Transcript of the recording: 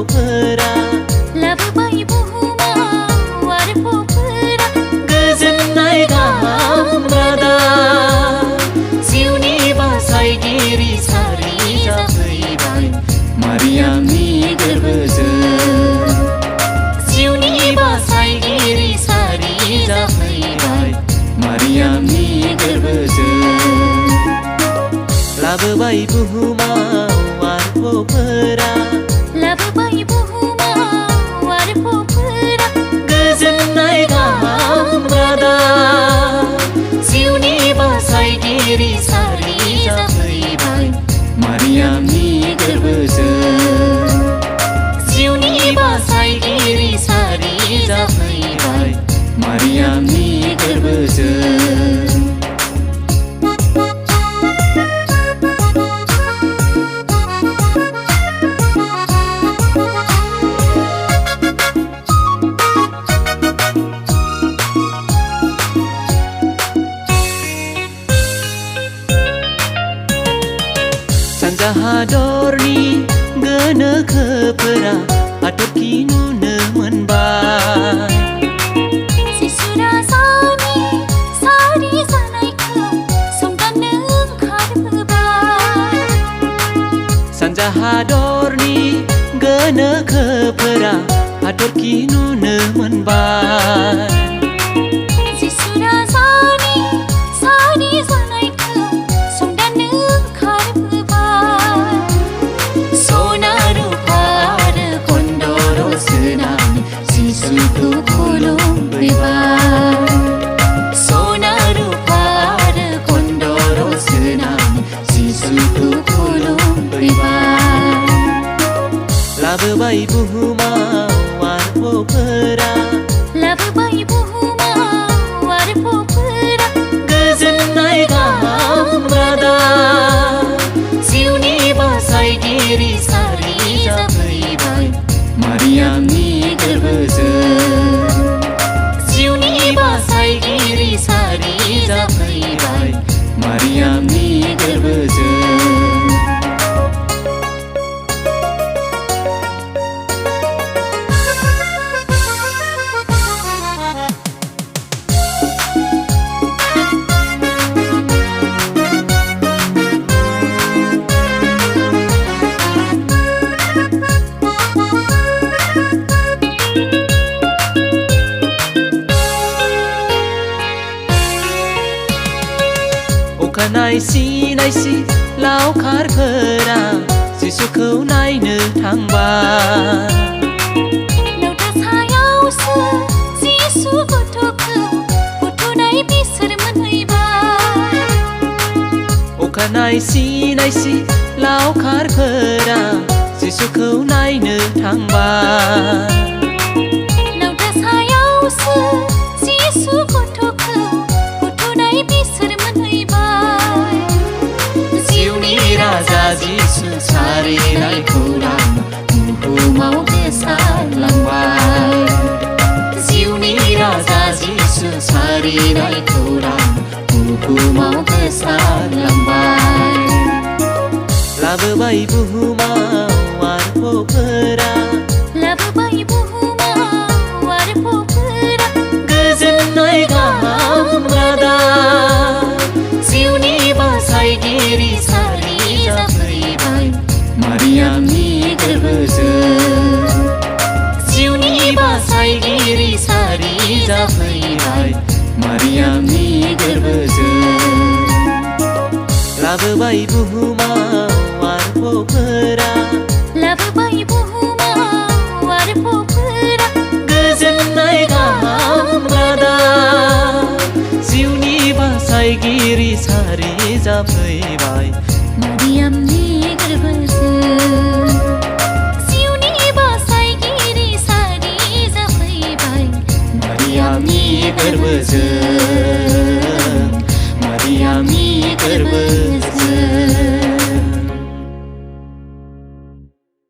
वारफोरा लाबोबाय बुहुमाव वारफोरा गोजोननाय गाहाम रादाब जिउनि बासायगिरि सारि जाफैबाय मारियामनि गोरबोजों जिउनि बासायगिरि सारि जाफैबाय मारियामनि गोरबोजों लाबोबाय बुहुमाव वारफोरा लाबोबाय बुहुमाव वारफोरा गोजोननाय गाहाम रादाब जिउनि बासायगिरि सारि जाफैबाय मारियामनि गोरबोजों जिउनि बासायगिरि सारि जाफैबाय मारियामनि गोरबोजों सानजा हादरनि गोनोखोफोरा हाथरखि नुनो मोनबाय जिसु राजानि सारि जानायखौ संदाननो ओंखारबोबाय सानजा हादरनि गोनोखोफोरा हाथरखि नुनो मोनबाय जिसु राजानि सारि जानायखौ संदाननो ओंखारबोबाय सना रुफा आरो खन्दर सोनानै जिसुखौ खुलुमबोबाय सना रुफा आरो खन्दर सोनानै जिसुखौ खुलुमबोबाय लाबोबाय बुहुमाव वारफोरा लाबोबाय बुहुमाव वारफोरा गोजोननाय गाहाम रादाब जिउनि बासायगिरि सारि जाफैबाय मारियामनि गोरबोजों जिउनि बासायगिरि सारि जाफैबाय मारियामनि गोरबोजों नायसि नायसि लावखारफोरा जिसुखौ नायनो थांबाय नौथा सायावसो जिसु गथ'खौ फुथुनाय बिसोर मोनहैबाय अखा नायसि नायसि लावखारफोरा जिसुखौ नायनो थांबाय नौथा सायावसो जिसु गथ'खौ फुथुनाय बिसोर मोनहैबाय जिउनि राजा जिसु सारिनाय खौरां बुहुमाव गोसारलांबाय जिउनि राजा जिसु सारिनाय खौरां बुहुमाव गोसारलांबाय लाबोबाय बुहुमाव वारफोरा लाबोबाय बुहुमाव वारफोरा गोजोननाय गाहाम रादाब जिउनि बासायगिरि सारि जाफैबाय मारियामनि गोरबोजों जिउनि बासायगिरि सारि जाफैबाय मारियामनि गोरबोजों लाबोबाय बुहुमाव वारफोरा लाबोबाय बुहुमाव वारफोरा गोजोननाय गाहाम रादाब जिउनि बासायगिरि सारि जाफैबाय मारियामनि गोरबोजों जिउनि बासायगिरि सारि जाफैबाय मारियामनि गोरबोजों